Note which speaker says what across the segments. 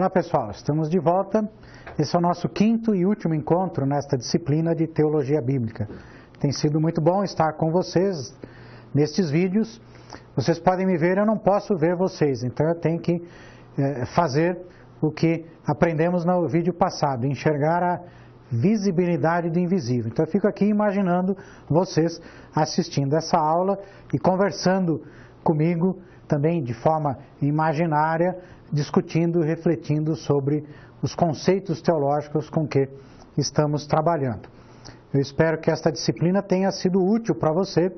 Speaker 1: Olá pessoal, estamos de volta. Esse é o nosso quinto e último encontro nesta disciplina de Teologia Bíblica. Tem sido muito bom estar com vocês nestes vídeos. Vocês podem me ver, eu não posso ver vocês, então eu tenho que fazer o que aprendemos no vídeo passado, enxergar a visibilidade do invisível. Então eu fico aqui imaginando vocês assistindo essa aula e conversando comigo também de forma imaginária, discutindo e refletindo sobre os conceitos teológicos com que estamos trabalhando. Eu espero que esta disciplina tenha sido útil para você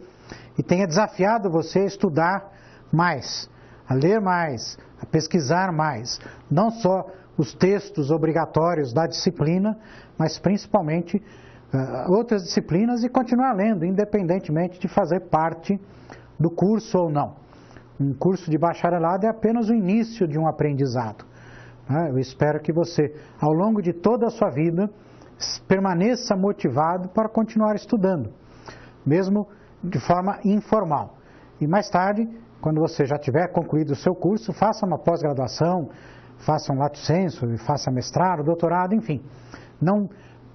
Speaker 1: e tenha desafiado você a estudar mais, a ler mais, a pesquisar mais, não só os textos obrigatórios da disciplina, mas principalmente outras disciplinas e continuar lendo, independentemente de fazer parte do curso ou não. Um curso de bacharelado é apenas o início de um aprendizado. Eu espero que você, ao longo de toda a sua vida, permaneça motivado para continuar estudando, mesmo de forma informal. E mais tarde, quando você já tiver concluído o seu curso, faça uma pós-graduação, faça um lato sensu, faça mestrado, doutorado, enfim. Não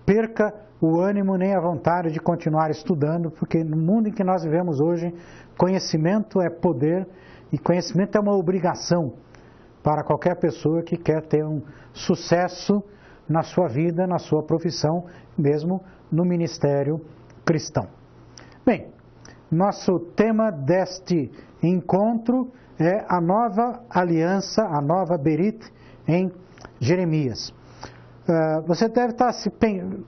Speaker 1: perca o ânimo nem a vontade de continuar estudando, porque no mundo em que nós vivemos hoje, conhecimento é poder e conhecimento é uma obrigação para qualquer pessoa que quer ter um sucesso na sua vida, na sua profissão, mesmo no ministério cristão. Bem, nosso tema deste encontro é a nova aliança, a nova Berit em Jeremias. Você deve estar se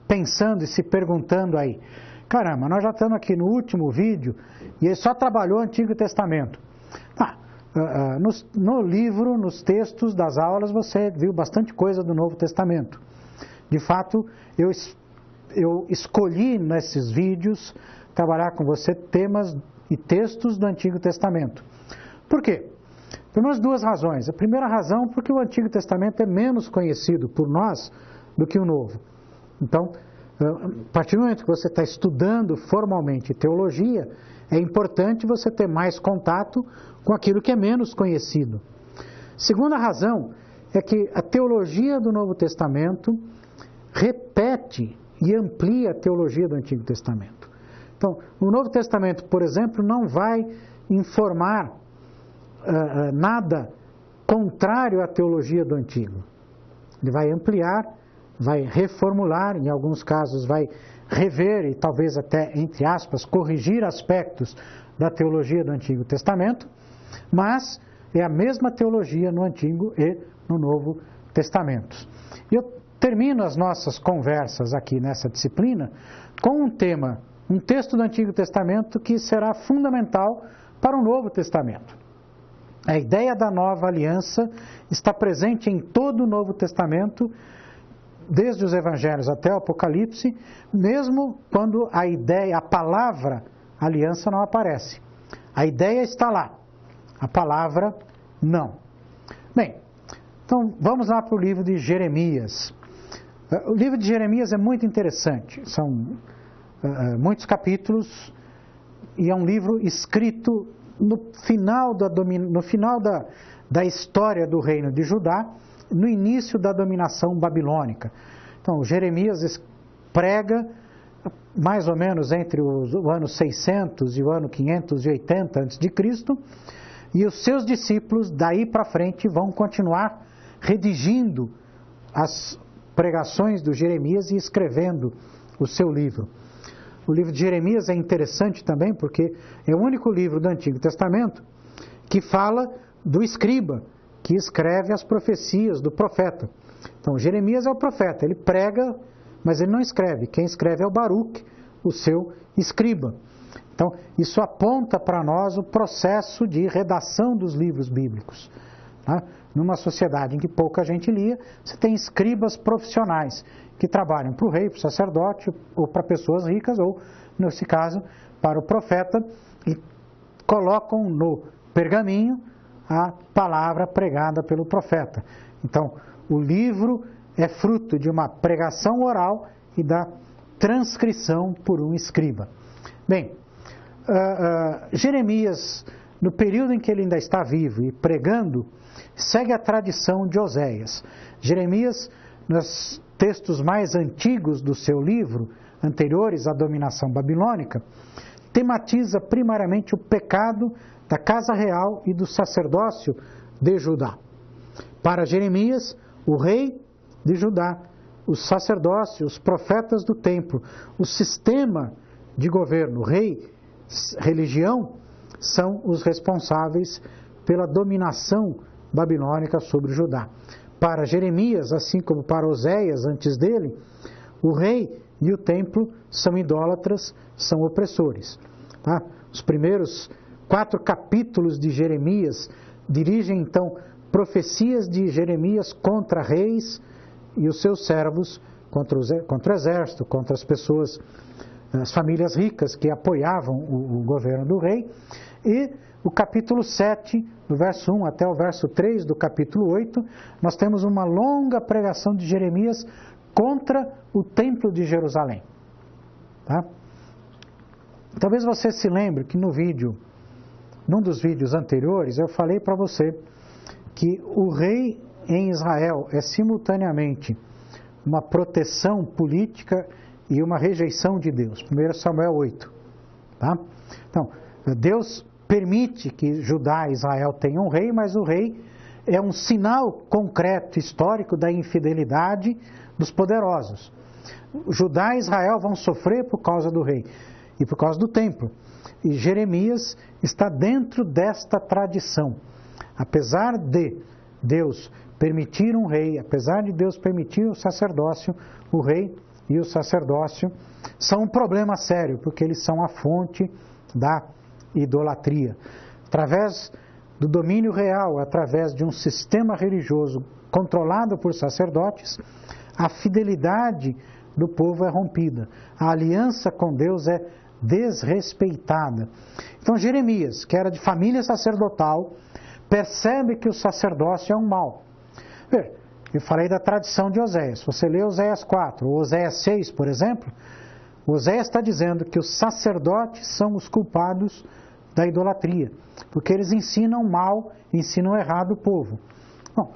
Speaker 1: pensando e se perguntando aí, caramba, nós já estamos aqui no último vídeo e ele só trabalhou o Antigo Testamento. No livro, nos textos das aulas, você viu bastante coisa do Novo Testamento. De fato, eu escolhi nesses vídeos trabalhar com você temas e textos do Antigo Testamento. Por quê? Por umas duas razões. A primeira razão, porque o Antigo Testamento é menos conhecido por nós do que o Novo. Então, a partir do momento que você está estudando formalmente teologia, é importante você ter mais contato com aquilo que é menos conhecido. Segunda razão é que a teologia do Novo Testamento repete e amplia a teologia do Antigo Testamento. Então, o Novo Testamento, por exemplo, não vai informar nada contrário à teologia do Antigo. Ele vai ampliar, vai reformular, em alguns casos vai rever e talvez até, entre aspas, corrigir aspectos da teologia do Antigo Testamento, mas é a mesma teologia no Antigo e no Novo Testamento. E eu termino as nossas conversas aqui nessa disciplina com um tema, um texto do Antigo Testamento que será fundamental para o Novo Testamento. A ideia da nova aliança está presente em todo o Novo Testamento, desde os Evangelhos até o Apocalipse, mesmo quando a palavra aliança não aparece. A ideia está lá, a palavra não. Bem, então vamos lá para o livro de Jeremias. O livro de Jeremias é muito interessante, são muitos capítulos e é um livro escrito no final da história do reino de Judá, no início da dominação babilônica. Então, Jeremias prega mais ou menos entre o ano 600 e o ano 580 a.C., e os seus discípulos daí para frente vão continuar redigindo as pregações do Jeremias e escrevendo o seu livro. O livro de Jeremias é interessante também porque é o único livro do Antigo Testamento que fala do escriba, que escreve as profecias do profeta. Então, Jeremias é o profeta, ele prega, mas ele não escreve. Quem escreve é o Baruque, o seu escriba. Então, isso aponta para nós o processo de redação dos livros bíblicos. Numa sociedade em que pouca gente lia, você tem escribas profissionais que trabalham para o rei, para o sacerdote, ou para pessoas ricas, ou, nesse caso, para o profeta, e colocam no pergaminho a palavra pregada pelo profeta. Então, o livro é fruto de uma pregação oral e da transcrição por um escriba. Bem, Jeremias, no período em que ele ainda está vivo e pregando, segue a tradição de Oséias. Jeremias, nos textos mais antigos do seu livro, anteriores à dominação babilônica, tematiza primariamente o pecado da casa real e do sacerdócio de Judá. Para Jeremias, o rei de Judá, os sacerdócios, os profetas do templo, o sistema de governo, rei, religião, são os responsáveis pela dominação babilônica sobre Judá. Para Jeremias, assim como para Oséias antes dele, o rei e o templo são idólatras, são opressores. Tá? Os primeiros 4 capítulos de Jeremias dirigem então profecias de Jeremias contra reis e os seus servos, contra o exército, contra as pessoas, as famílias ricas que apoiavam o governo do rei. E o capítulo 7, do verso 1 até o verso 3 do capítulo 8, nós temos uma longa pregação de Jeremias contra o templo de Jerusalém. Tá? Talvez você se lembre que num dos vídeos anteriores, eu falei para você que o rei em Israel é simultaneamente uma proteção política e uma rejeição de Deus. 1 Samuel 8. Tá? Então, Deus permite que Judá e Israel tenham um rei, mas o rei é um sinal concreto, histórico, da infidelidade dos poderosos. Judá e Israel vão sofrer por causa do rei e por causa do templo. E Jeremias está dentro desta tradição. Apesar de Deus permitir um rei, apesar de Deus permitir o sacerdócio, o rei e o sacerdócio são um problema sério, porque eles são a fonte da idolatria. Através do domínio real, através de um sistema religioso controlado por sacerdotes, a fidelidade do povo é rompida. A aliança com Deus é desrespeitada. Então Jeremias, que era de família sacerdotal, percebe que o sacerdócio é um mal. Eu falei da tradição de Oséias. Se você lê Oséias 4 ou Oséias 6, por exemplo, Oséias está dizendo que os sacerdotes são os culpados da idolatria, porque eles ensinam mal, ensinam errado o povo. Bom,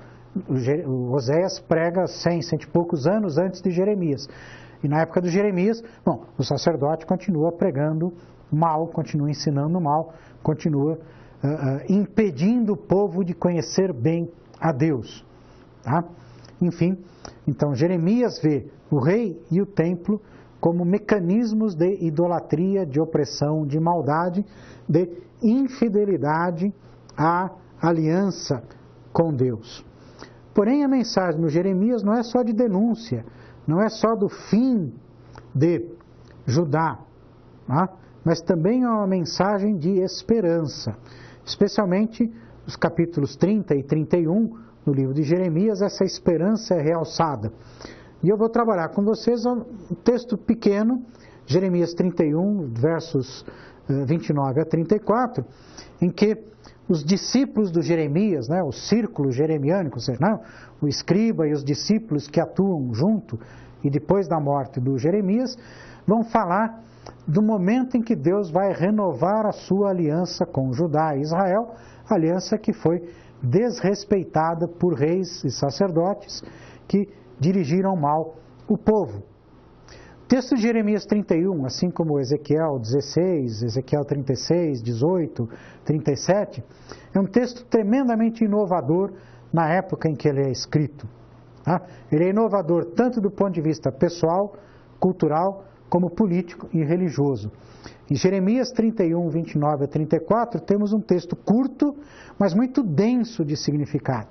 Speaker 1: o Oséias prega 100 e poucos anos antes de Jeremias. E na época de Jeremias, o sacerdote continua pregando mal, continua ensinando mal, continua impedindo o povo de conhecer bem a Deus. Tá? Enfim, então Jeremias vê o rei e o templo como mecanismos de idolatria, de opressão, de maldade, de infidelidade à aliança com Deus. Porém, a mensagem no Jeremias não é só de denúncia, não é só do fim de Judá, tá? Mas também é uma mensagem de esperança, especialmente os capítulos 30 e 31 no livro de Jeremias, essa esperança é realçada. E eu vou trabalhar com vocês um texto pequeno, Jeremias 31, versos 29 a 34, em que os discípulos do Jeremias, o círculo jeremiânico, ou seja, o escriba e os discípulos que atuam junto e depois da morte do Jeremias, vão falar do momento em que Deus vai renovar a sua aliança com Judá e Israel, aliança que foi desrespeitada por reis e sacerdotes que dirigiram mal o povo. O texto de Jeremias 31, assim como Ezequiel 16, Ezequiel 36, 18, 37, é um texto tremendamente inovador na época em que ele é escrito. Tá? Ele é inovador tanto do ponto de vista pessoal, cultural, como político e religioso. Em Jeremias 31, 29 a 34, temos um texto curto, mas muito denso de significado,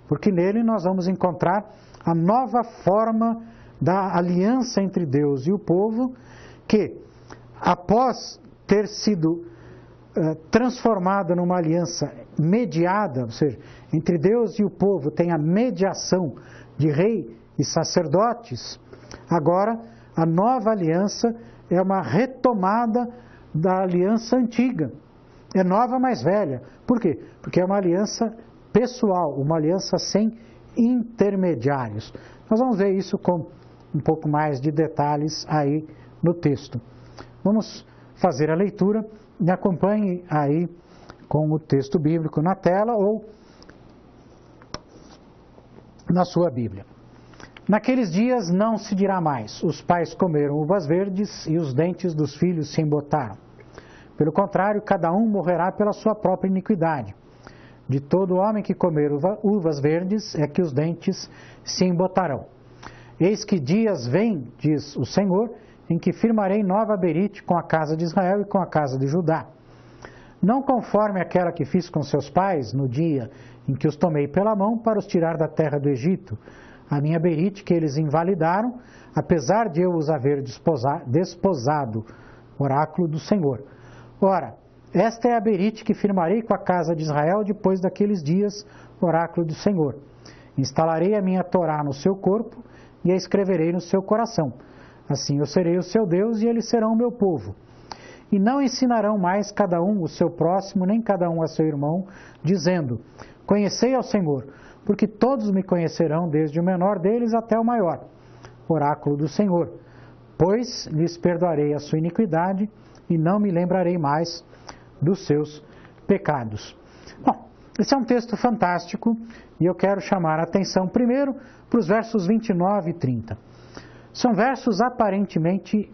Speaker 1: porque nele nós vamos encontrar a nova forma da aliança entre Deus e o povo, que, após ter sido transformada numa aliança mediada, ou seja, entre Deus e o povo tem a mediação de rei e sacerdotes, agora a nova aliança é uma retomada da aliança antiga. É nova, mas velha. Por quê? Porque é uma aliança pessoal, uma aliança sem intermediários. Nós vamos ver isso com um pouco mais de detalhes aí no texto. Vamos fazer a leitura. Me acompanhe aí com o texto bíblico na tela ou na sua Bíblia. Naqueles dias não se dirá mais: os pais comeram uvas verdes e os dentes dos filhos se embotaram. Pelo contrário, cada um morrerá pela sua própria iniquidade. De todo homem que comer uvas verdes é que os dentes se embotarão. Eis que dias vêm, diz o Senhor, em que firmarei nova berite com a casa de Israel e com a casa de Judá. Não conforme aquela que fiz com seus pais no dia em que os tomei pela mão para os tirar da terra do Egito, a minha berite que eles invalidaram, apesar de eu os haver desposado, oráculo do Senhor. Ora, esta é a berite que firmarei com a casa de Israel depois daqueles dias, oráculo do Senhor. Instalarei a minha Torá no seu corpo e a escreverei no seu coração. Assim eu serei o seu Deus e eles serão o meu povo. E não ensinarão mais cada um o seu próximo, nem cada um a seu irmão, dizendo: conhecei ao Senhor, porque todos me conhecerão, desde o menor deles até o maior. Oráculo do Senhor. Pois lhes perdoarei a sua iniquidade e não me lembrarei mais dos seus pecados. Bom, esse é um texto fantástico e eu quero chamar a atenção primeiro para os versos 29 e 30. São versos aparentemente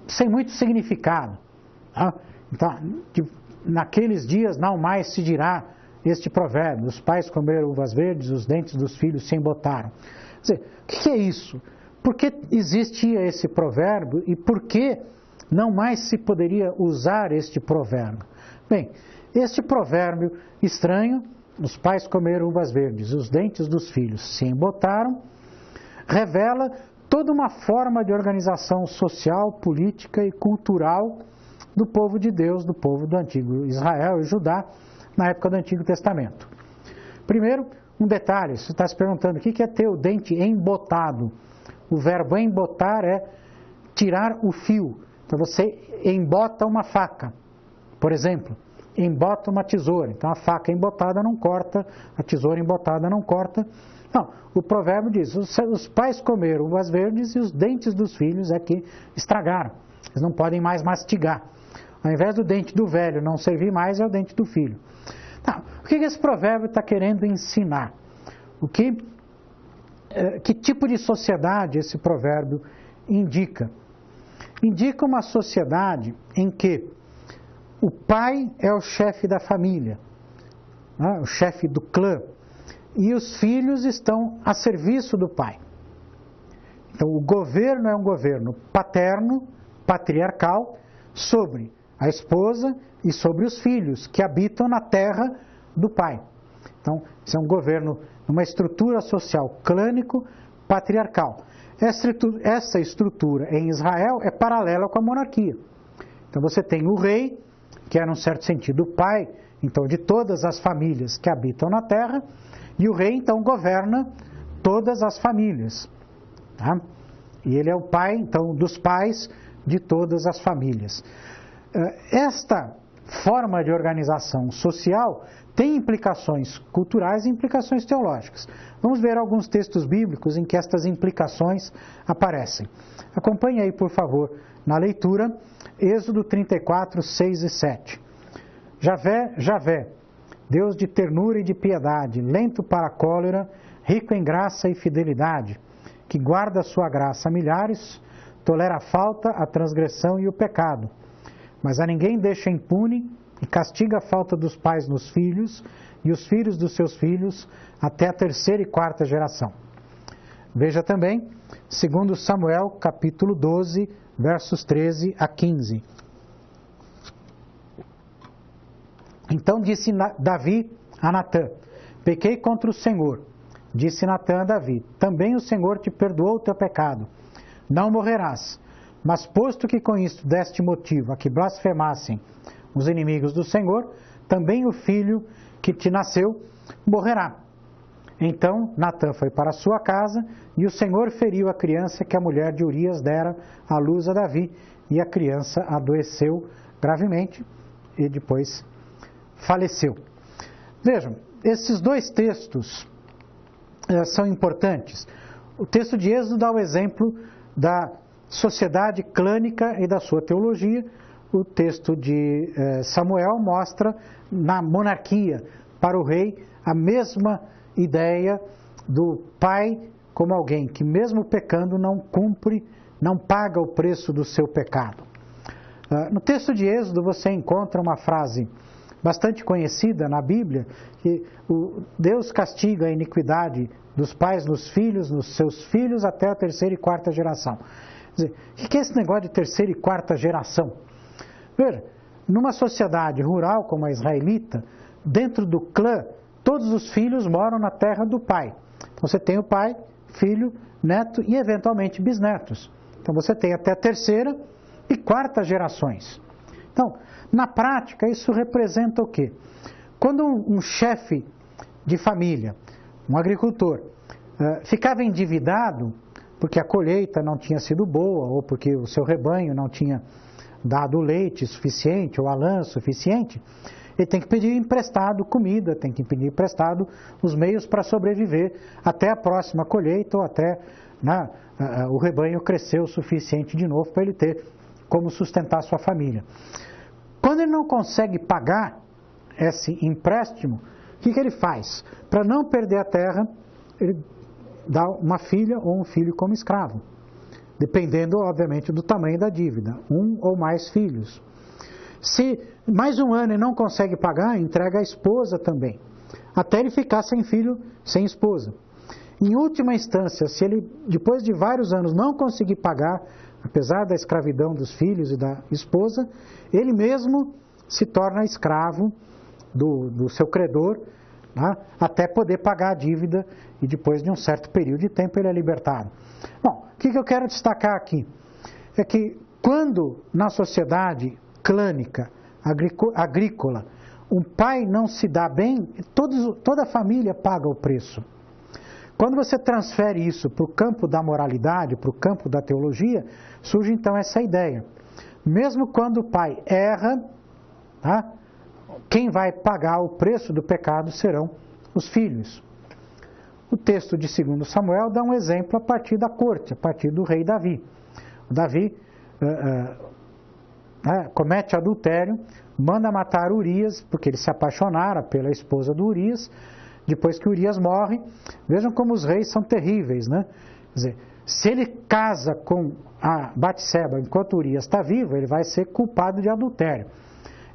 Speaker 1: sem muito significado. Então, naqueles dias não mais se dirá este provérbio: os pais comeram uvas verdes, os dentes dos filhos se embotaram. Quer dizer, o que é isso? Por que existia esse provérbio e por que não mais se poderia usar este provérbio? Bem, este provérbio estranho, os pais comeram uvas verdes, os dentes dos filhos se embotaram, revela toda uma forma de organização social, política e cultural do povo de Deus, do povo do antigo Israel e Judá, na época do Antigo Testamento. Primeiro, um detalhe: você está se perguntando o que é ter o dente embotado. O verbo embotar é tirar o fio. Então você embota uma faca, por exemplo, embota uma tesoura. Então a faca embotada não corta, a tesoura embotada não corta. Não, o provérbio diz: os pais comeram uvas verdes e os dentes dos filhos é que estragaram. Eles não podem mais mastigar. Ao invés do dente do velho não servir mais, é o dente do filho. Não, o que esse provérbio está querendo ensinar? Que tipo de sociedade esse provérbio indica? Indica uma sociedade em que o pai é o chefe da família, né, o chefe do clã, e os filhos estão a serviço do pai. Então, o governo é um governo paterno, patriarcal, sobre a esposa e sobre os filhos, que habitam na terra do pai. Então, isso é um governo, uma estrutura social clânico-patriarcal. Essa estrutura em Israel é paralela com a monarquia. Então, você tem o rei, que é, num certo sentido, o pai, então, de todas as famílias que habitam na terra, e o rei, então, governa todas as famílias. Tá? E ele é o pai, então, dos pais de todas as famílias. Esta forma de organização social tem implicações culturais e implicações teológicas. Vamos ver alguns textos bíblicos em que estas implicações aparecem. Acompanhe aí, por favor, na leitura, Êxodo 34, 6 e 7. Javé, Deus de ternura e de piedade, lento para a cólera, rico em graça e fidelidade, que guarda a sua graça a milhares, tolera a falta, a transgressão e o pecado, mas a ninguém deixa impune e castiga a falta dos pais nos filhos e os filhos dos seus filhos até a 3ª e 4ª geração. Veja também, segundo Samuel, capítulo 12, versos 13 a 15. Então disse Davi a Natã: pequei contra o Senhor. Disse Natã a Davi: também o Senhor te perdoou o teu pecado. Não morrerás. Mas posto que com isto deste motivo a que blasfemassem os inimigos do Senhor, também o filho que te nasceu morrerá. Então Natã foi para a sua casa, e o Senhor feriu a criança que a mulher de Urias dera à luz a Davi, e a criança adoeceu gravemente e depois faleceu. Vejam, esses dois textos são importantes. O texto de Êxodo dá o exemplo da sociedade clânica e da sua teologia. O texto de Samuel mostra na monarquia, para o rei, a mesma ideia do pai como alguém que mesmo pecando não cumpre, não paga o preço do seu pecado. No texto de Êxodo você encontra uma frase bastante conhecida na Bíblia, que Deus castiga a iniquidade dos pais nos seus filhos até a terceira e quarta geração. Quer dizer, o que é esse negócio de terceira e quarta geração? Veja, numa sociedade rural como a israelita, dentro do clã, todos os filhos moram na terra do pai. Então você tem o pai, filho, neto e eventualmente bisnetos. Então você tem até a terceira e quarta gerações. Então, na prática, isso representa o quê? Quando um chefe de família, um agricultor, ficava endividado porque a colheita não tinha sido boa, ou porque o seu rebanho não tinha dado leite suficiente, ou a lã suficiente, ele tem que pedir emprestado comida, tem que pedir emprestado os meios para sobreviver até a próxima colheita, ou até o rebanho crescer o suficiente de novo para ele ter como sustentar sua família. Quando ele não consegue pagar esse empréstimo, o que ele faz? Para não perder a terra, ele dá uma filha ou um filho como escravo, dependendo, obviamente, do tamanho da dívida, um ou mais filhos. Se mais um ano ele não consegue pagar, entrega a esposa também, até ele ficar sem filho, sem esposa. Em última instância, se ele, depois de vários anos, não conseguir pagar, apesar da escravidão dos filhos e da esposa, ele mesmo se torna escravo do seu credor, até poder pagar a dívida, e depois de um certo período de tempo ele é libertado. Bom, o que eu quero destacar aqui? É que quando na sociedade clânica, agrícola, um pai não se dá bem, toda a família paga o preço. Quando você transfere isso para o campo da moralidade, para o campo da teologia, surge então essa ideia. Mesmo quando o pai erra, quem vai pagar o preço do pecado serão os filhos. O texto de 2 Samuel dá um exemplo a partir da corte, a partir do rei Davi. O Davi comete adultério, manda matar Urias, porque ele se apaixonara pela esposa do Urias. Depois que Urias morre, vejam como os reis são terríveis, né? Quer dizer, se ele casa com a Batseba enquanto Urias está vivo, ele vai ser culpado de adultério.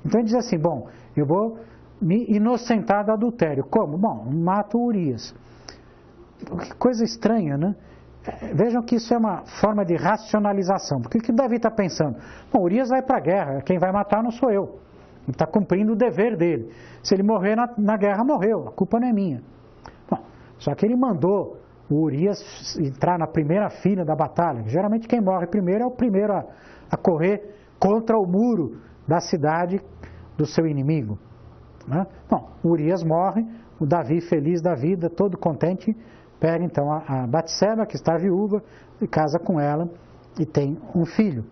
Speaker 1: Então ele diz assim, bom, eu vou me inocentar do adultério. Como? Bom, mato Urias. Que coisa estranha, né? Vejam que isso é uma forma de racionalização. Porque o que Davi está pensando? Bom, Urias vai para a guerra, quem vai matar não sou eu. Ele está cumprindo o dever dele. Se ele morrer na guerra, morreu, a culpa não é minha. Bom, só que ele mandou o Urias entrar na primeira fila da batalha. Geralmente quem morre primeiro é o primeiro a correr contra o muro da cidade do seu inimigo. Bom, o Urias morre, o Davi feliz da vida, todo contente, pega então a Batseba, que está viúva, e casa com ela e tem um filho.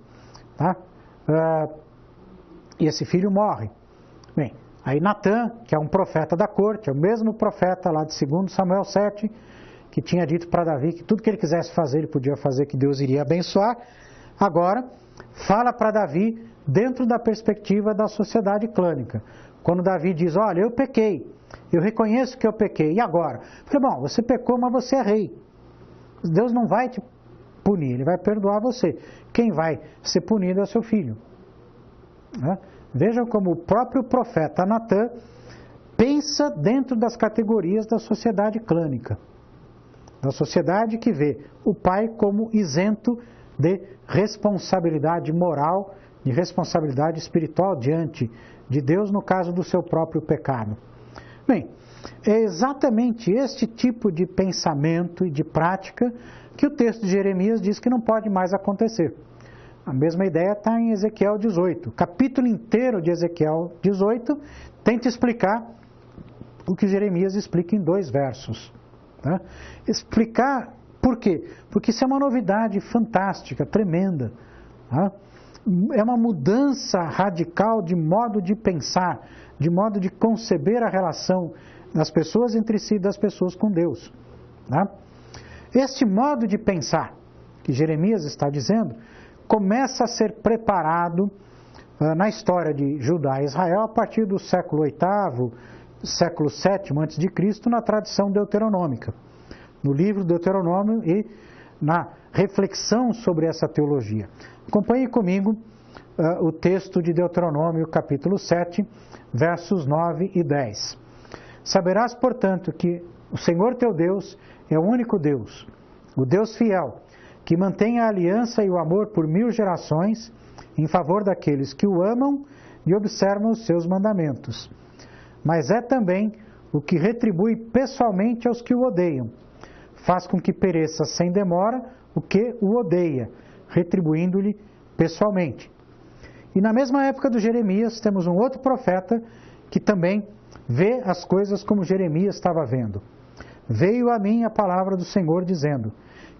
Speaker 1: E esse filho morre. Bem, aí Natã, que é um profeta da corte, é o mesmo profeta lá de 2 Samuel 7, que tinha dito para Davi que tudo que ele quisesse fazer, ele podia fazer, que Deus iria abençoar. Agora, fala para Davi dentro da perspectiva da sociedade clânica. Quando Davi diz, olha, eu pequei, eu reconheço que eu pequei, e agora? Eu falei, bom, você pecou, mas você é rei. Deus não vai te punir, ele vai perdoar você. Quem vai ser punido é o seu filho. Vejam como o próprio profeta Natã pensa dentro das categorias da sociedade clânica, da sociedade que vê o pai como isento de responsabilidade moral, de responsabilidade espiritual diante de Deus no caso do seu próprio pecado. Bem, é exatamente este tipo de pensamento e de prática que o texto de Jeremias diz que não pode mais acontecer. A mesma ideia está em Ezequiel 18. O capítulo inteiro de Ezequiel 18 tenta explicar o que Jeremias explica em 2 versos. Explicar por quê? Porque isso é uma novidade fantástica, tremenda. É uma mudança radical de modo de pensar, de modo de conceber a relação das pessoas entre si e das pessoas com Deus. Este modo de pensar que Jeremias está dizendo começa a ser preparado na história de Judá e Israel a partir do século VIII século VII a.C., na tradição deuteronômica, no livro Deuteronômio e na reflexão sobre essa teologia. Acompanhe comigo o texto de Deuteronômio, capítulo 7, versos 9 e 10. Saberás, portanto, que o Senhor teu Deus é o único Deus, o Deus fiel, que mantém a aliança e o amor por 1000 gerações em favor daqueles que o amam e observam os seus mandamentos. Mas é também o que retribui pessoalmente aos que o odeiam. Faz com que pereça sem demora o que o odeia, retribuindo-lhe pessoalmente. E na mesma época do Jeremias, temos um outro profeta que também vê as coisas como Jeremias estava vendo. Veio a mim a palavra do Senhor dizendo: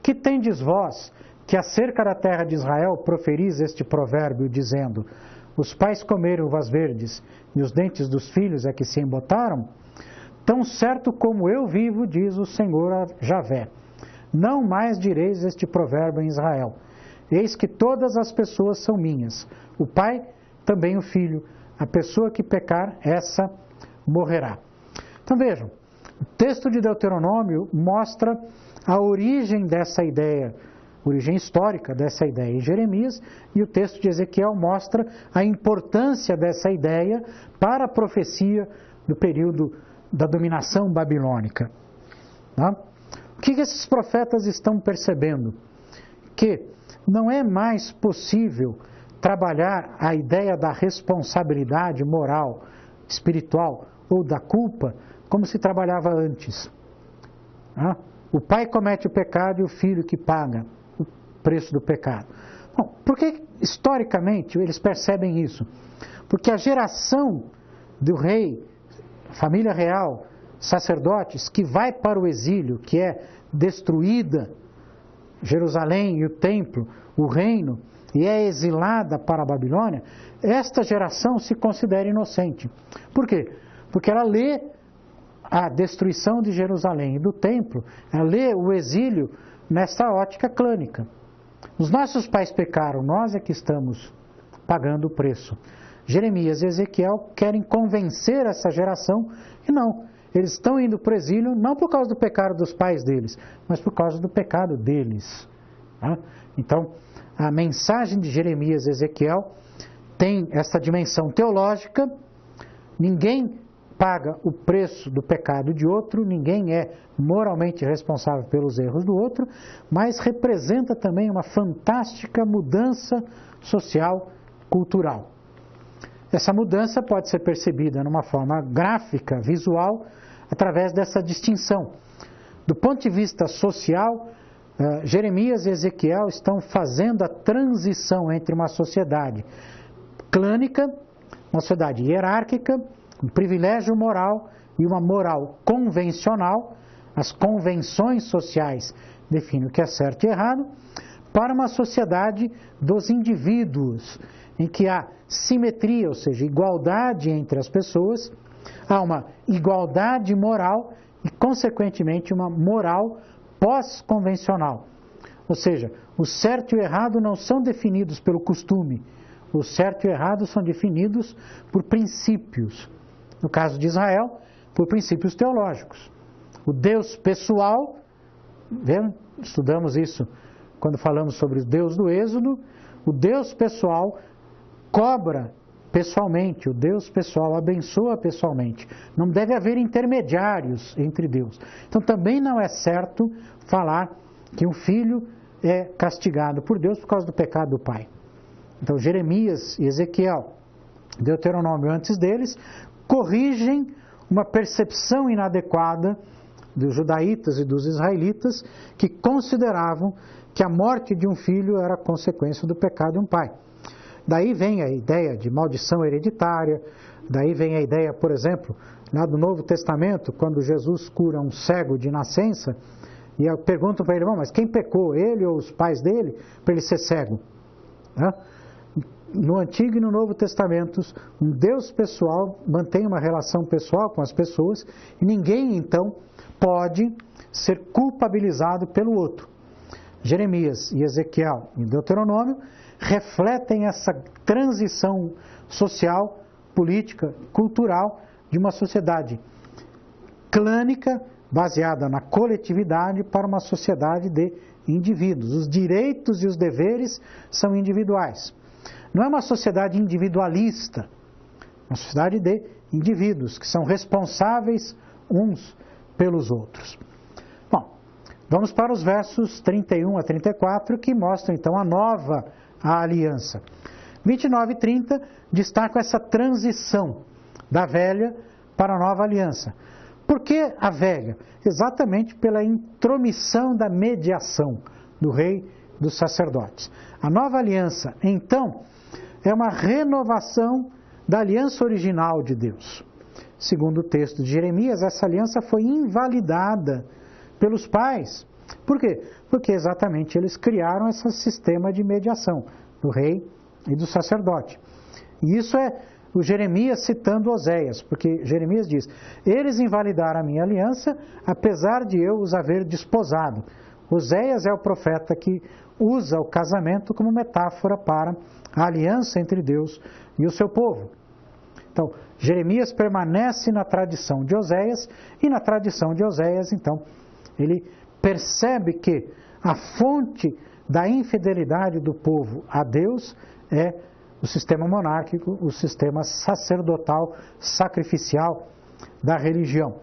Speaker 1: que tendes vós, que acerca da terra de Israel proferis este provérbio, dizendo: os pais comeram uvas verdes, e os dentes dos filhos é que se embotaram? Tão certo como eu vivo, diz o Senhor Javé, não mais direis este provérbio em Israel. Eis que todas as pessoas são minhas, o pai, também o filho. A pessoa que pecar, essa morrerá. Então vejam, o texto de Deuteronômio mostra a origem dessa ideia, origem histórica dessa ideia em Jeremias, e o texto de Ezequiel mostra a importância dessa ideia para a profecia do período da dominação babilônica. O que esses profetas estão percebendo? Que não é mais possível trabalhar a ideia da responsabilidade moral, espiritual ou da culpa como se trabalhava antes. O pai comete o pecado e o filho que paga o preço do pecado. Bom, por que historicamente eles percebem isso? Porque a geração do rei, família real, sacerdotes, que vai para o exílio, que é destruída Jerusalém e o templo, o reino, e é exilada para a Babilônia, esta geração se considera inocente. Por quê? Porque ela lê a destruição de Jerusalém e do templo, ela lê o exílio nessa ótica clânica. Os nossos pais pecaram, nós é que estamos pagando o preço. Jeremias e Ezequiel querem convencer essa geração que não, eles estão indo para o exílio não por causa do pecado dos pais deles, mas por causa do pecado deles. Então, a mensagem de Jeremias e Ezequiel tem essa dimensão teológica. Ninguém paga o preço do pecado de outro, ninguém é moralmente responsável pelos erros do outro, mas representa também uma fantástica mudança social, cultural. Essa mudança pode ser percebida numa forma gráfica, visual, através dessa distinção. Do ponto de vista social, Jeremias e Ezequiel estão fazendo a transição entre uma sociedade clânica, uma sociedade hierárquica, um privilégio moral e uma moral convencional, as convenções sociais definem o que é certo e errado, para uma sociedade dos indivíduos, em que há simetria, ou seja, igualdade entre as pessoas, há uma igualdade moral e, consequentemente, uma moral pós-convencional. Ou seja, o certo e o errado não são definidos pelo costume, o certo e o errado são definidos por princípios. No caso de Israel, por princípios teológicos. O Deus pessoal, estudamos isso quando falamos sobre o Deus do Êxodo, o Deus pessoal cobra pessoalmente, o Deus pessoal abençoa pessoalmente. Não deve haver intermediários entre Deus. Então também não é certo falar que um filho é castigado por Deus por causa do pecado do pai. Então Jeremias e Ezequiel, Deuteronômio antes deles, corrigem uma percepção inadequada dos judaítas e dos israelitas que consideravam que a morte de um filho era consequência do pecado de um pai. Daí vem a ideia de maldição hereditária, daí vem a ideia, por exemplo, lá do Novo Testamento, quando Jesus cura um cego de nascença, e perguntam para ele, mas quem pecou, ele ou os pais dele, para ele ser cego? No Antigo e no Novo Testamentos, um Deus pessoal mantém uma relação pessoal com as pessoas, e ninguém, então, pode ser culpabilizado pelo outro. Jeremias e Ezequiel e Deuteronômio refletem essa transição social, política, cultural de uma sociedade clânica, baseada na coletividade, para uma sociedade de indivíduos. Os direitos e os deveres são individuais. Não é uma sociedade individualista, é uma sociedade de indivíduos que são responsáveis uns pelos outros. Bom, vamos para os versos 31 a 34, que mostram então a nova aliança. 29 e 30 destacam essa transição da velha para a nova aliança. Por que a velha? Exatamente pela intromissão da mediação do rei e dos sacerdotes. A nova aliança, então, é uma renovação da aliança original de Deus. Segundo o texto de Jeremias, essa aliança foi invalidada pelos pais. Por quê? Porque exatamente eles criaram esse sistema de mediação do rei e do sacerdote. E isso é o Jeremias citando Oséias, porque Jeremias diz: eles invalidaram a minha aliança, apesar de eu os haver desposado. Oséias é o profeta que usa o casamento como metáfora para a aliança entre Deus e o seu povo. Então, Jeremias permanece na tradição de Oséias, e na tradição de Oséias, então, ele percebe que a fonte da infidelidade do povo a Deus é o sistema monárquico, o sistema sacerdotal, sacrificial da religião.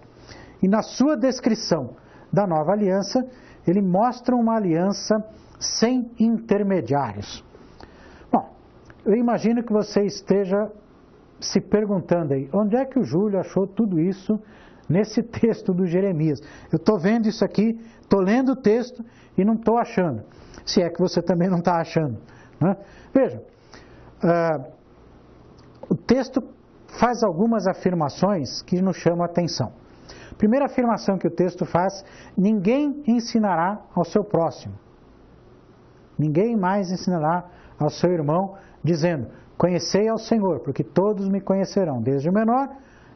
Speaker 1: E na sua descrição da nova aliança, ele mostra uma aliança sem intermediários. Bom, eu imagino que você esteja se perguntando aí, onde é que o Júlio achou tudo isso nesse texto do Jeremias? Eu estou vendo isso aqui, estou lendo o texto e não estou achando. Se é que você também não está achando, né? Veja, o texto faz algumas afirmações que nos chamam a atenção. A primeira afirmação que o texto faz: ninguém ensinará ao seu próximo. Ninguém mais ensinará ao seu irmão, dizendo: conhecei ao Senhor, porque todos me conhecerão, desde o menor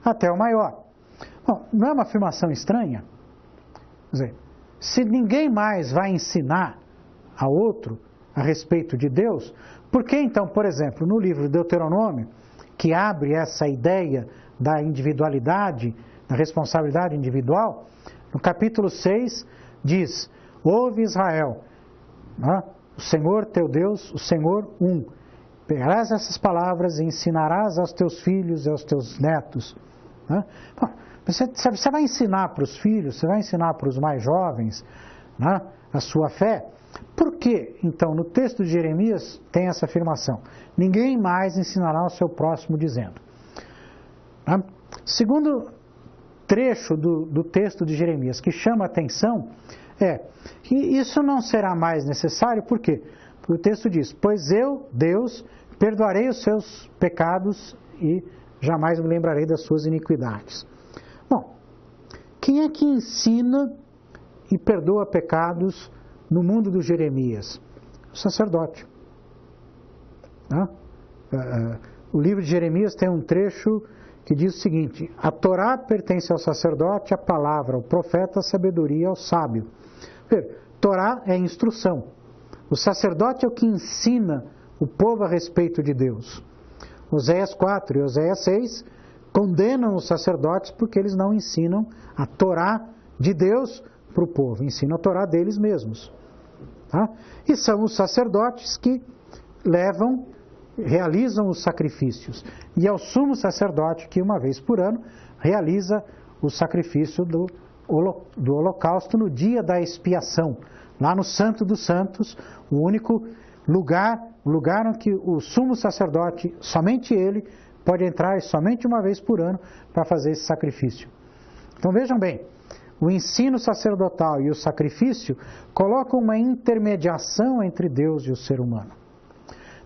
Speaker 1: até o maior. Bom, não é uma afirmação estranha? Quer dizer, se ninguém mais vai ensinar a outro a respeito de Deus, por que então, por exemplo, no livro de Deuteronômio, que abre essa ideia da individualidade, da responsabilidade individual, no capítulo 6 diz: ouve Israel, né? O Senhor teu Deus, o Senhor um. Pegarás essas palavras e ensinarás aos teus filhos e aos teus netos. Né? Bom, você vai ensinar para os filhos, você vai ensinar para os mais jovens, né, a sua fé. Por que, então, no texto de Jeremias tem essa afirmação? Ninguém mais ensinará ao seu próximo dizendo. Né? Segundo trecho do texto de Jeremias que chama a atenção é que isso não será mais necessário. Por quê? Porque o texto diz: pois eu, Deus, perdoarei os seus pecados e jamais me lembrarei das suas iniquidades. Bom, quem é que ensina e perdoa pecados no mundo do Jeremias? O sacerdote. O livro de Jeremias tem um trecho que diz o seguinte: a Torá pertence ao sacerdote, a palavra ao profeta, a sabedoria ao sábio. Torá é instrução. O sacerdote é o que ensina o povo a respeito de Deus. Oséias 4 e Oséias 6 condenam os sacerdotes porque eles não ensinam a Torá de Deus para o povo, ensinam a Torá deles mesmos. Tá? E são os sacerdotes que realizam os sacrifícios. E é o sumo sacerdote que, uma vez por ano, realiza o sacrifício do holocausto no dia da expiação, lá no Santo dos Santos, o único lugar em que o sumo sacerdote, somente ele, pode entrar somente uma vez por ano para fazer esse sacrifício. Então vejam bem, o ensino sacerdotal e o sacrifício colocam uma intermediação entre Deus e o ser humano.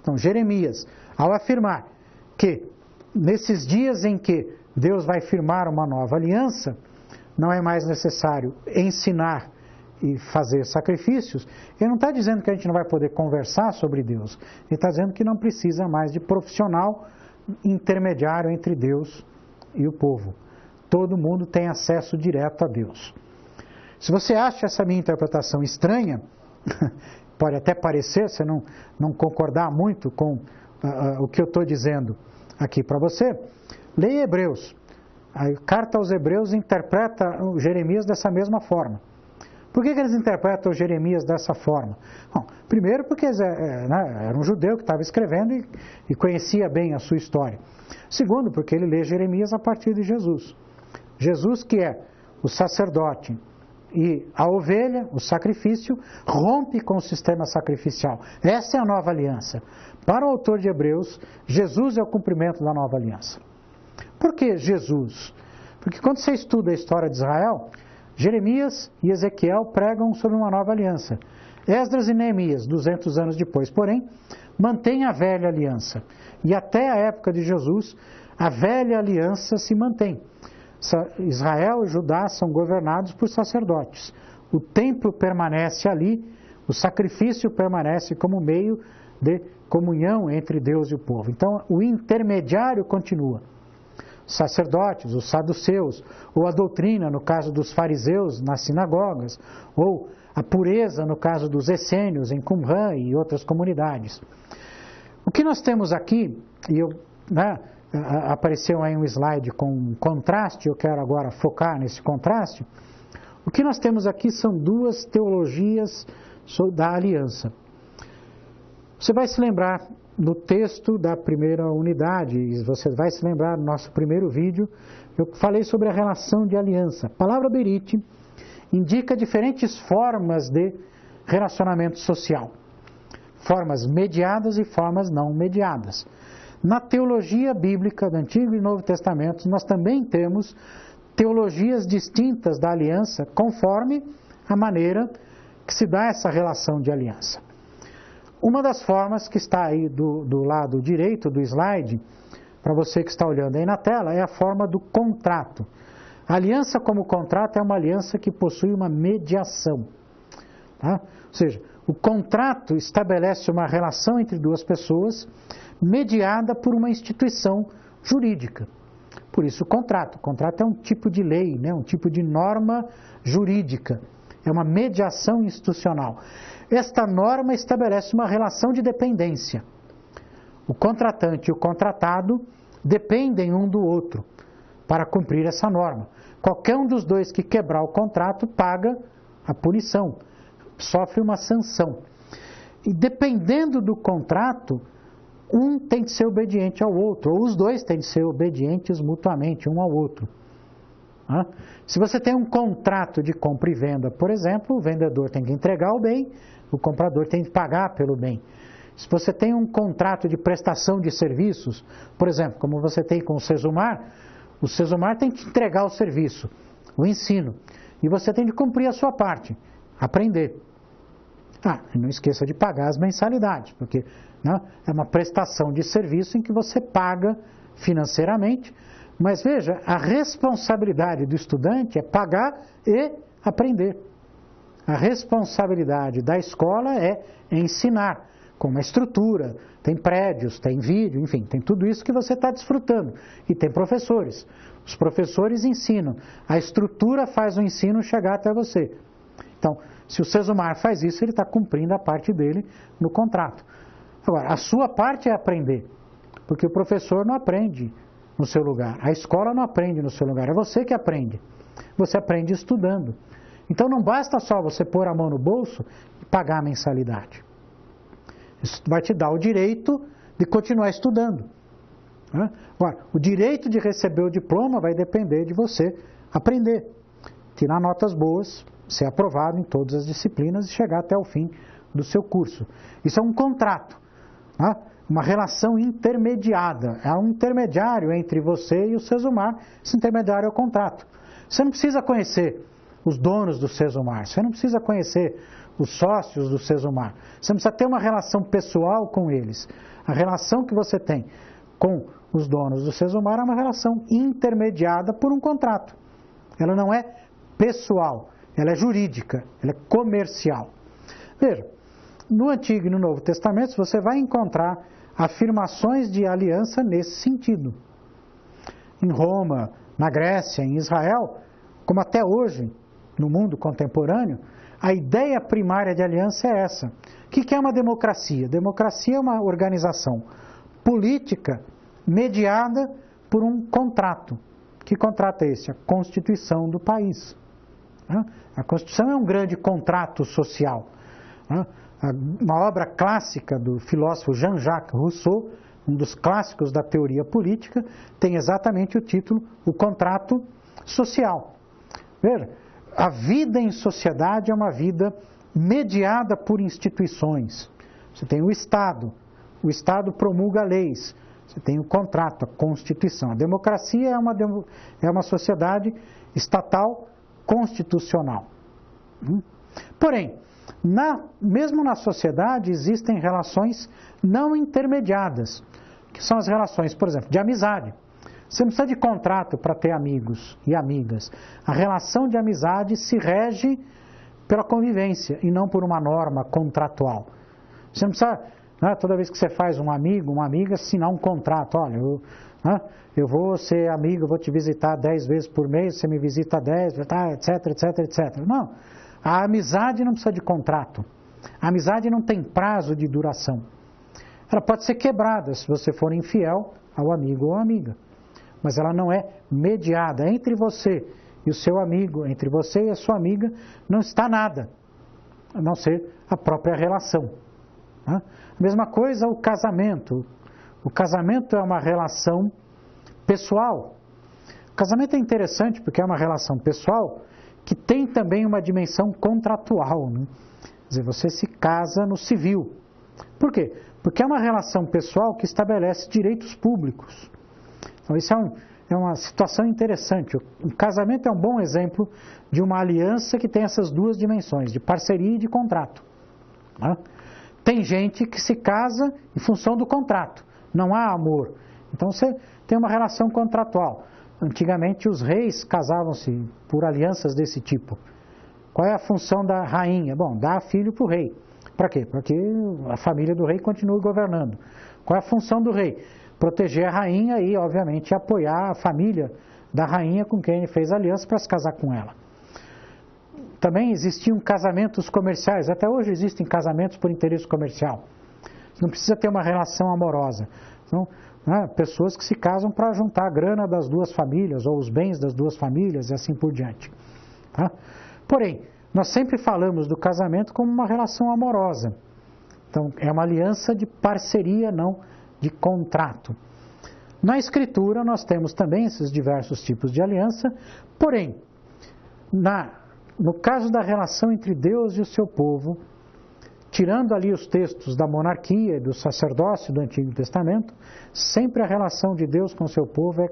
Speaker 1: Então Jeremias, ao afirmar que nesses dias em que Deus vai firmar uma nova aliança, não é mais necessário ensinar e fazer sacrifícios, ele não está dizendo que a gente não vai poder conversar sobre Deus, ele está dizendo que não precisa mais de profissional intermediário entre Deus e o povo. Todo mundo tem acesso direto a Deus. Se você acha essa minha interpretação estranha, pode até parecer, você não concordar muito com o que eu estou dizendo aqui para você, leia Hebreus. A carta aos Hebreus interpreta Jeremias dessa mesma forma. Por que eles interpretam Jeremias dessa forma? Bom, primeiro porque era um judeu que estava escrevendo e conhecia bem a sua história. Segundo, porque ele lê Jeremias a partir de Jesus. Jesus, que é o sacerdote e a ovelha, o sacrifício, rompe com o sistema sacrificial. Essa é a nova aliança. Para o autor de Hebreus, Jesus é o cumprimento da nova aliança. Por que Jesus? Porque quando você estuda a história de Israel, Jeremias e Ezequiel pregam sobre uma nova aliança. Esdras e Neemias, 200 anos depois, porém, mantêm a velha aliança. E até a época de Jesus, a velha aliança se mantém. Israel e Judá são governados por sacerdotes. O templo permanece ali, o sacrifício permanece como meio de comunhão entre Deus e o povo. Então, o intermediário continua. Os sacerdotes, os saduceus, ou a doutrina, no caso dos fariseus nas sinagogas, ou a pureza, no caso dos essênios em Qumran e outras comunidades. O que nós temos aqui, apareceu aí um slide com um contraste, eu quero agora focar nesse contraste. O que nós temos aqui são duas teologias da aliança. Você vai se lembrar no texto da primeira unidade, você vai se lembrar no nosso primeiro vídeo, eu falei sobre a relação de aliança. A palavra berite indica diferentes formas de relacionamento social. Formas mediadas e formas não mediadas. Na teologia bíblica do Antigo e Novo Testamento, nós também temos teologias distintas da aliança, conforme a maneira que se dá essa relação de aliança. Uma das formas que está aí do lado direito do slide, para você que está olhando aí na tela, é a forma do contrato. A aliança como contrato é uma aliança que possui uma mediação. Tá? Ou seja, o contrato estabelece uma relação entre duas pessoas, mediada por uma instituição jurídica. Por isso o contrato. O contrato é um tipo de lei, um tipo de norma jurídica. É uma mediação institucional. Esta norma estabelece uma relação de dependência. O contratante e o contratado dependem um do outro para cumprir essa norma. Qualquer um dos dois que quebrar o contrato paga a punição, sofre uma sanção. E dependendo do contrato, um tem de ser obediente ao outro, ou os dois têm de ser obedientes mutuamente um ao outro. Se você tem um contrato de compra e venda, por exemplo, o vendedor tem que entregar o bem, o comprador tem que pagar pelo bem. Se você tem um contrato de prestação de serviços, por exemplo, como você tem com o Sesumar tem que entregar o serviço, o ensino, e você tem de cumprir a sua parte, aprender. E não esqueça de pagar as mensalidades, porque é uma prestação de serviço em que você paga financeiramente, mas veja, a responsabilidade do estudante é pagar e aprender. A responsabilidade da escola é ensinar, com uma estrutura, tem prédios, tem vídeo, enfim, tem tudo isso que você está desfrutando. E tem professores. Os professores ensinam. A estrutura faz o ensino chegar até você. Então, se o Sesumar faz isso, ele está cumprindo a parte dele no contrato. Agora, a sua parte é aprender, porque o professor não aprende no seu lugar, a escola não aprende no seu lugar, é você que aprende. Você aprende estudando. Então não basta só você pôr a mão no bolso e pagar a mensalidade. Isso vai te dar o direito de continuar estudando. Agora, o direito de receber o diploma vai depender de você aprender, tirar notas boas, ser aprovado em todas as disciplinas e chegar até o fim do seu curso. Isso é um contrato, uma relação intermediada. É um intermediário entre você e o Sesumar. Esse intermediário é o contrato. Você não precisa conhecer os donos do Sesumar, você não precisa conhecer os sócios do Sesumar. Você não precisa ter uma relação pessoal com eles. A relação que você tem com os donos do Sesumar é uma relação intermediada por um contrato. Ela não é pessoal, ela é jurídica, ela é comercial. Veja, no Antigo e no Novo Testamento você vai encontrar afirmações de aliança nesse sentido. Em Roma, na Grécia, em Israel, como até hoje, no mundo contemporâneo, a ideia primária de aliança é essa. O que é uma democracia? Democracia é uma organização política mediada por um contrato. O Que contrato é esse? A Constituição do país. A Constituição é um grande contrato social. Uma obra clássica do filósofo Jean-Jacques Rousseau, um dos clássicos da teoria política, tem exatamente o título O Contrato Social. Veja, a vida em sociedade é uma vida mediada por instituições. Você tem o Estado promulga leis, você tem o contrato, a Constituição. A democracia é uma sociedade estatal constitucional. Porém, mesmo na sociedade existem relações não intermediadas, que são as relações, por exemplo, de amizade. Você não precisa de contrato para ter amigos e amigas. A relação de amizade se rege pela convivência e não por uma norma contratual. Você não precisa, toda vez que você faz um amigo, uma amiga, assinar um contrato. Olha, eu vou ser amigo, eu vou te visitar 10 vezes por mês, você me visita 10, etc, etc, etc. Não, a amizade não precisa de contrato. A amizade não tem prazo de duração. Ela pode ser quebrada se você for infiel ao amigo ou amiga. Mas ela não é mediada. Entre você e o seu amigo, entre você e a sua amiga, não está nada, a não ser a própria relação. A mesma coisa o casamento. O casamento é uma relação pessoal. O casamento é interessante porque é uma relação pessoal que tem também uma dimensão contratual. Quer dizer, você se casa no civil. Por quê? Porque é uma relação pessoal que estabelece direitos públicos. Então, isso é uma situação interessante. O casamento é um bom exemplo de uma aliança que tem essas duas dimensões, de parceria e de contrato. Tem gente que se casa em função do contrato, não há amor. Então você tem uma relação contratual. Antigamente os reis casavam-se por alianças desse tipo. Qual é a função da rainha? Bom, dar filho para o rei. Para quê? Para que a família do rei continue governando. Qual é a função do rei? Proteger a rainha e, obviamente, apoiar a família da rainha com quem ele fez aliança para se casar com ela. Também existiam casamentos comerciais, até hoje existem casamentos por interesse comercial. Não precisa ter uma relação amorosa. Então, pessoas que se casam para juntar a grana das duas famílias, ou os bens das duas famílias, e assim por diante. Porém, nós sempre falamos do casamento como uma relação amorosa. Então, é uma aliança de parceria, não de contrato. Na Escritura, nós temos também esses diversos tipos de aliança, porém, no caso da relação entre Deus e o seu povo, tirando ali os textos da monarquia e do sacerdócio do Antigo Testamento, sempre a relação de Deus com o seu povo é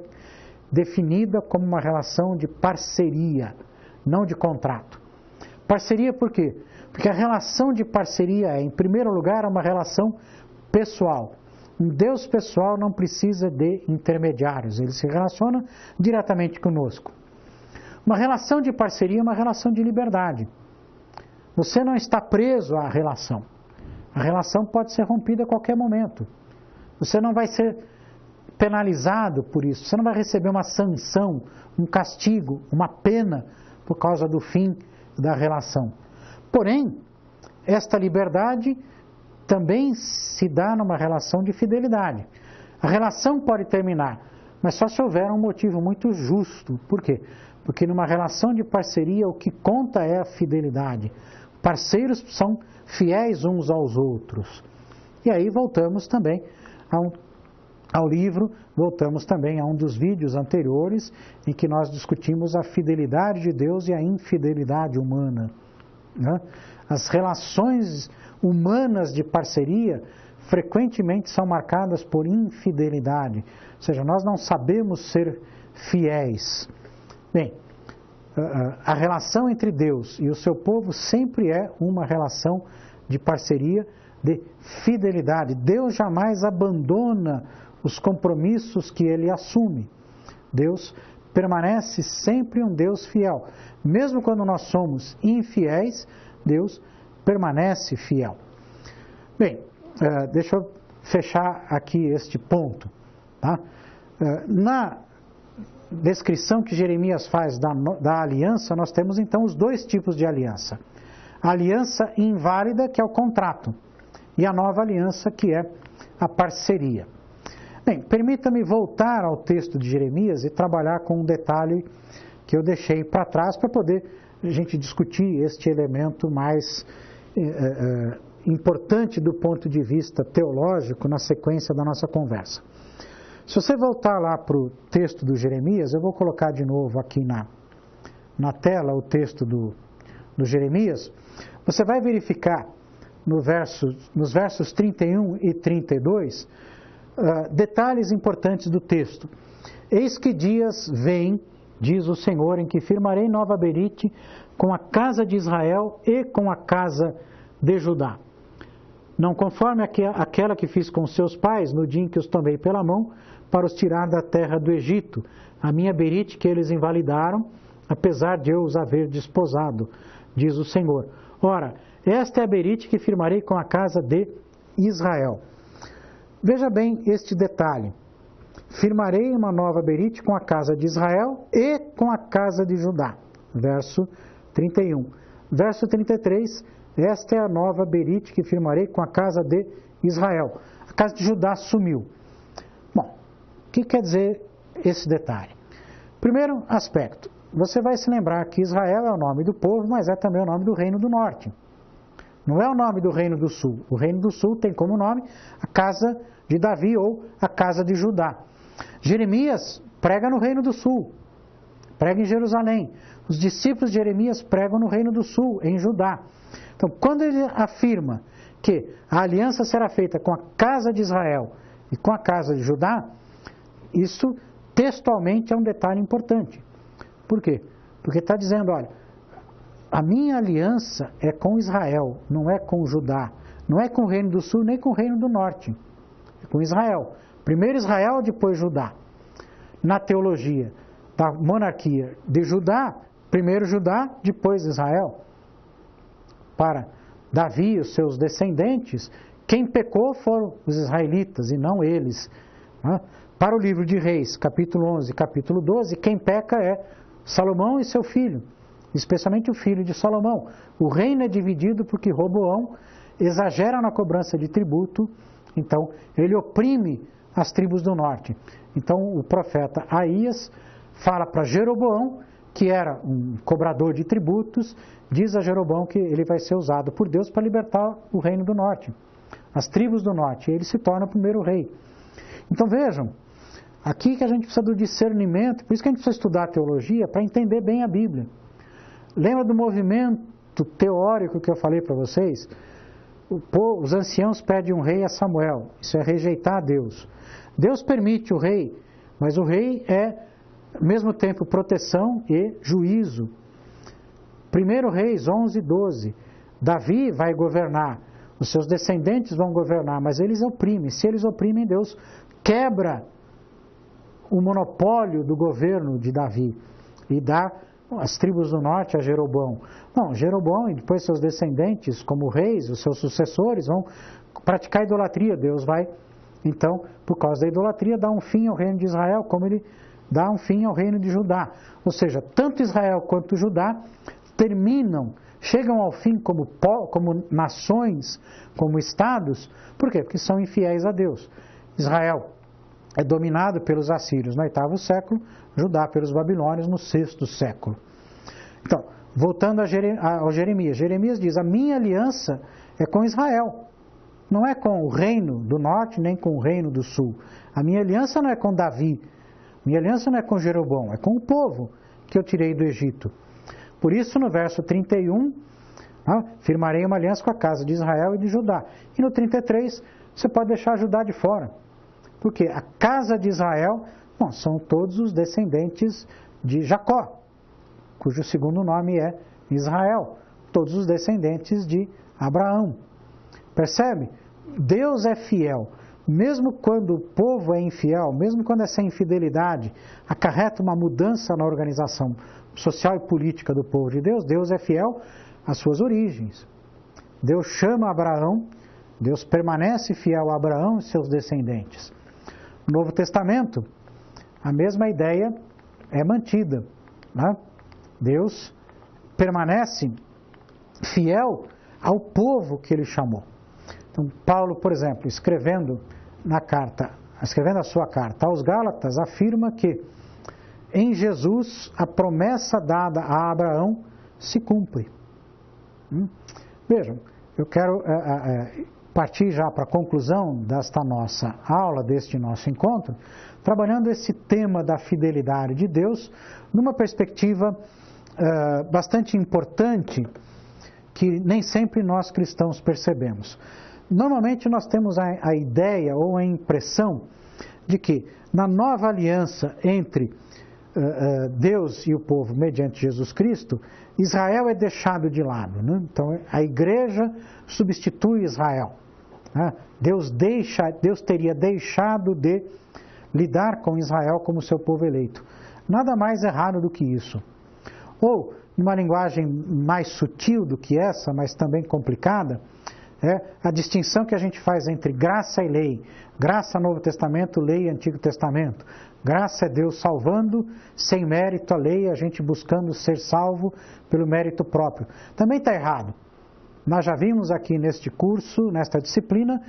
Speaker 1: definida como uma relação de parceria, não de contrato. Parceria por quê? Porque a relação de parceria é, em primeiro lugar, uma relação pessoal. Um Deus pessoal não precisa de intermediários, ele se relaciona diretamente conosco. Uma relação de parceria é uma relação de liberdade. Você não está preso à relação. A relação pode ser rompida a qualquer momento. Você não vai ser penalizado por isso, você não vai receber uma sanção, um castigo, uma pena por causa do fim da relação. Porém, esta liberdade também se dá numa relação de fidelidade. A relação pode terminar, mas só se houver um motivo muito justo. Por quê? Porque numa relação de parceria o que conta é a fidelidade. Parceiros são fiéis uns aos outros. E aí voltamos também ao livro, voltamos também a um dos vídeos anteriores em que nós discutimos a fidelidade de Deus e a infidelidade humana. As relações humanas de parceria frequentemente são marcadas por infidelidade, ou seja, nós não sabemos ser fiéis. Bem, a relação entre Deus e o seu povo sempre é uma relação de parceria, de fidelidade. Deus jamais abandona os compromissos que ele assume. Deus permanece sempre um Deus fiel. Mesmo quando nós somos infiéis, Deus permanece fiel. Bem, deixa eu fechar aqui este ponto. Na descrição que Jeremias faz da aliança, nós temos então os dois tipos de aliança. A aliança inválida, que é o contrato, e a nova aliança, que é a parceria. Bem, permita-me voltar ao texto de Jeremias e trabalhar com um detalhe que eu deixei para trás para poder a gente discutir este elemento mais importante do ponto de vista teológico na sequência da nossa conversa. Se você voltar lá para o texto do Jeremias, eu vou colocar de novo aqui na tela o texto do Jeremias, você vai verificar nos versos 31 e 32 detalhes importantes do texto. Eis que dias vêm, diz o Senhor, em que firmarei nova berite com a casa de Israel e com a casa de Judá. Não conforme aquela que fiz com seus pais no dia em que os tomei pela mão para os tirar da terra do Egito, a minha berite que eles invalidaram, apesar de eu os haver desposado, diz o Senhor. Ora, esta é a berite que firmarei com a casa de Israel. Veja bem este detalhe. Firmarei uma nova berite com a casa de Israel e com a casa de Judá. Verso 31. Verso 33. Esta é a nova berite que firmarei com a casa de Israel. A casa de Judá sumiu. Bom, o que quer dizer esse detalhe? Primeiro aspecto. Você vai se lembrar que Israel é o nome do povo, mas é também o nome do Reino do Norte. Não é o nome do Reino do Sul. O Reino do Sul tem como nome a casa de Davi ou a casa de Judá. Jeremias prega no Reino do Sul, prega em Jerusalém. Os discípulos de Jeremias pregam no Reino do Sul, em Judá. Então, quando ele afirma que a aliança será feita com a casa de Israel e com a casa de Judá, isso textualmente é um detalhe importante. Por quê? Porque está dizendo, olha, a minha aliança é com Israel, não é com Judá, não é com o Reino do Sul, nem com o Reino do Norte, é com Israel. Primeiro Israel, depois Judá. Na teologia da monarquia de Judá, primeiro Judá, depois Israel. Para Davi e os seus descendentes, quem pecou foram os israelitas e não eles. Para o livro de Reis, capítulo 11 e capítulo 12, quem peca é Salomão e seu filho, especialmente o filho de Salomão. O reino é dividido porque Roboão exagera na cobrança de tributo, então ele oprime as tribos do norte. Então o profeta Aías fala para Jeroboão, que era um cobrador de tributos, diz a Jeroboão que ele vai ser usado por Deus para libertar o reino do norte, as tribos do norte, e ele se torna o primeiro rei. Então vejam, aqui que a gente precisa do discernimento, por isso que a gente precisa estudar a teologia para entender bem a Bíblia. Lembra do movimento teórico que eu falei para vocês? Os anciãos pedem um rei a Samuel, isso é rejeitar a Deus. Deus permite o rei, mas o rei é, ao mesmo tempo, proteção e juízo. 1 Reis 11, 12. Davi vai governar, os seus descendentes vão governar, mas eles oprimem. Se eles oprimem, Deus quebra o monopólio do governo de Davi e dá as tribos do norte a Jeroboão. Não, Jeroboão e depois seus descendentes, como reis, os seus sucessores, vão praticar idolatria. Deus vai, então, por causa da idolatria, dar um fim ao reino de Israel, como ele dá um fim ao reino de Judá. Ou seja, tanto Israel quanto Judá chegam ao fim como nações, como estados. Por quê? Porque são infiéis a Deus. Israel é dominado pelos assírios no 8º século, Judá pelos babilônios no 6º século. Então, voltando ao Jeremias. Jeremias diz, a minha aliança é com Israel. Não é com o reino do norte, nem com o reino do sul. A minha aliança não é com Davi. Minha aliança não é com Jeroboão, é com o povo que eu tirei do Egito. Por isso, no verso 31, firmarei uma aliança com a casa de Israel e de Judá. E no 33, você pode deixar Judá de fora. Porque a casa de Israel, são todos os descendentes de Jacó, cujo segundo nome é Israel. Todos os descendentes de Abraão. Percebe? Deus é fiel. Mesmo quando o povo é infiel, mesmo quando essa infidelidade acarreta uma mudança na organização social e política do povo de Deus, Deus é fiel às suas origens. Deus chama Abraão, Deus permanece fiel a Abraão e seus descendentes. No Novo Testamento, a mesma ideia é mantida. Deus permanece fiel ao povo que ele chamou. Então, Paulo, por exemplo, escrevendo na carta escrevendo a sua carta aos Gálatas, afirma que em Jesus a promessa dada a Abraão se cumpre. Vejam, eu quero partir já para a conclusão desta nossa aula, deste nosso encontro, trabalhando esse tema da fidelidade de Deus numa perspectiva bastante importante que nem sempre nós cristãos percebemos. Normalmente nós temos a ideia ou a impressão de que na nova aliança entre Deus e o povo mediante Jesus Cristo, Israel é deixado de lado, né? Então a igreja substitui Israel, né? Deus teria deixado de lidar com Israel como seu povo eleito. Nada mais errado do que isso. Ou, numa linguagem mais sutil do que essa, mas também complicada, a distinção que a gente faz entre graça e lei. Graça, Novo Testamento, lei, Antigo Testamento. Graça é Deus salvando, sem mérito, a lei, a gente buscando ser salvo pelo mérito próprio. Também está errado. Nós já vimos aqui neste curso, nesta disciplina,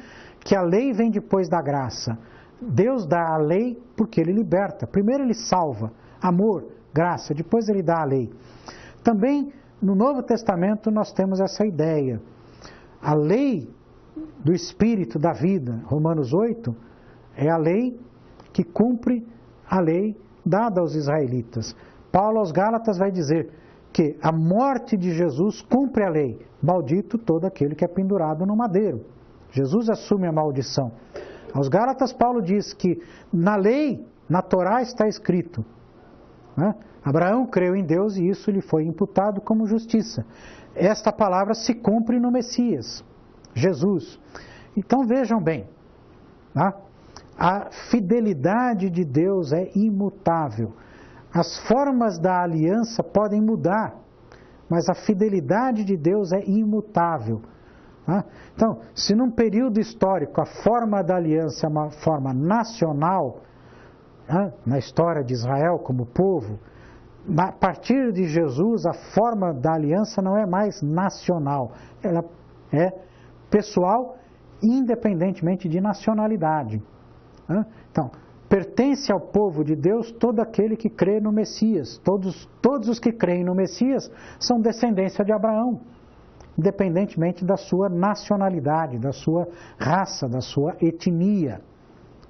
Speaker 1: que a lei vem depois da graça. Deus dá a lei porque Ele liberta. Primeiro Ele salva, amor, graça, depois Ele dá a lei. Também, no Novo Testamento, nós temos essa ideia. A lei do Espírito da vida, Romanos 8, é a lei que cumpre a lei dada aos israelitas. Paulo aos Gálatas vai dizer que a morte de Jesus cumpre a lei. Maldito todo aquele que é pendurado no madeiro. Jesus assume a maldição. Aos Gálatas, Paulo diz que na lei, na Torá está escrito, né? Abraão creu em Deus e isso lhe foi imputado como justiça. Esta palavra se cumpre no Messias, Jesus. Então vejam bem, né? A fidelidade de Deus é imutável. As formas da aliança podem mudar, mas a fidelidade de Deus é imutável. Então, se num período histórico a forma da aliança é uma forma nacional, na história de Israel como povo, a partir de Jesus a forma da aliança não é mais nacional, ela é pessoal, independentemente de nacionalidade. Então, pertence ao povo de Deus todo aquele que crê no Messias. Todos os que creem no Messias são descendência de Abraão, independentemente da sua nacionalidade, da sua raça, da sua etnia.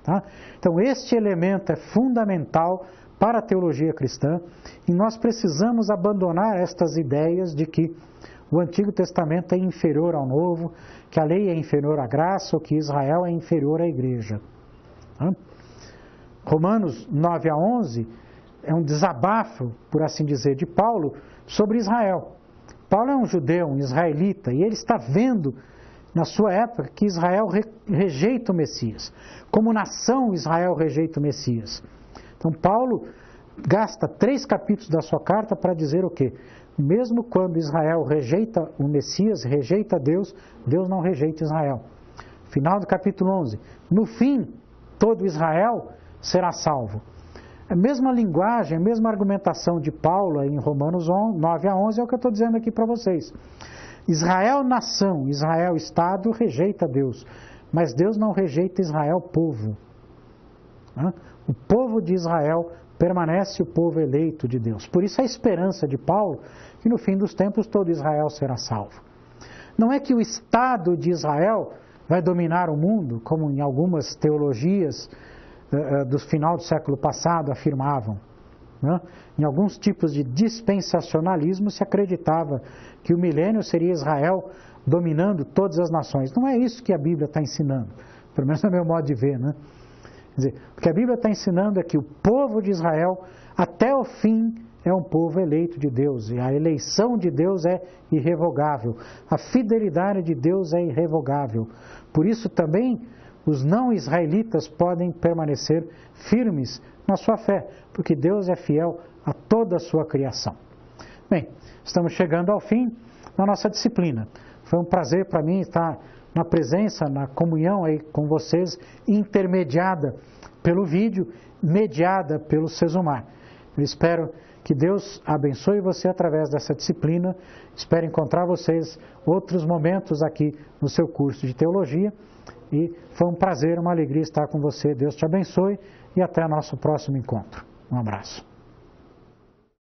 Speaker 1: Tá? Então, este elemento é fundamental para a teologia cristã e nós precisamos abandonar estas ideias de que o Antigo Testamento é inferior ao Novo, que a lei é inferior à graça ou que Israel é inferior à igreja. Romanos 9 a 11 é um desabafo, por assim dizer, de Paulo sobre Israel. Paulo é um judeu, um israelita, e ele está vendo, na sua época, que Israel rejeita o Messias. Como nação, Israel rejeita o Messias. Então, Paulo gasta 3 capítulos da sua carta para dizer o quê? Mesmo quando Israel rejeita o Messias, rejeita Deus, Deus não rejeita Israel. Final do capítulo 11. No fim, todo Israel será salvo. A mesma linguagem, a mesma argumentação de Paulo em Romanos 9 a 11 é o que eu estou dizendo aqui para vocês. Israel nação, Israel Estado rejeita Deus, mas Deus não rejeita Israel povo. O povo de Israel permanece o povo eleito de Deus. Por isso a esperança de Paulo que no fim dos tempos todo Israel será salvo. Não é que o Estado de Israel vai dominar o mundo, como em algumas teologias do final do século passado afirmavam. Em alguns tipos de dispensacionalismo se acreditava que o milênio seria Israel dominando todas as nações. Não é isso que a Bíblia está ensinando, pelo menos no meu modo de ver. Quer dizer, o que a Bíblia está ensinando é que o povo de Israel, até o fim, é um povo eleito de Deus, e a eleição de Deus é irrevogável, a fidelidade de Deus é irrevogável. Por isso também os não israelitas podem permanecer firmes na sua fé, porque Deus é fiel a toda a sua criação. Bem, estamos chegando ao fim da nossa disciplina. Foi um prazer para mim estar na presença, na comunhão aí com vocês, intermediada pelo vídeo, mediada pelo Sesumar. Eu espero que Deus abençoe você através dessa disciplina. Espero encontrar vocês outros momentos aqui no seu curso de teologia E foi um prazer, uma alegria estar com você. Deus te abençoe e até nosso próximo encontro. Um abraço.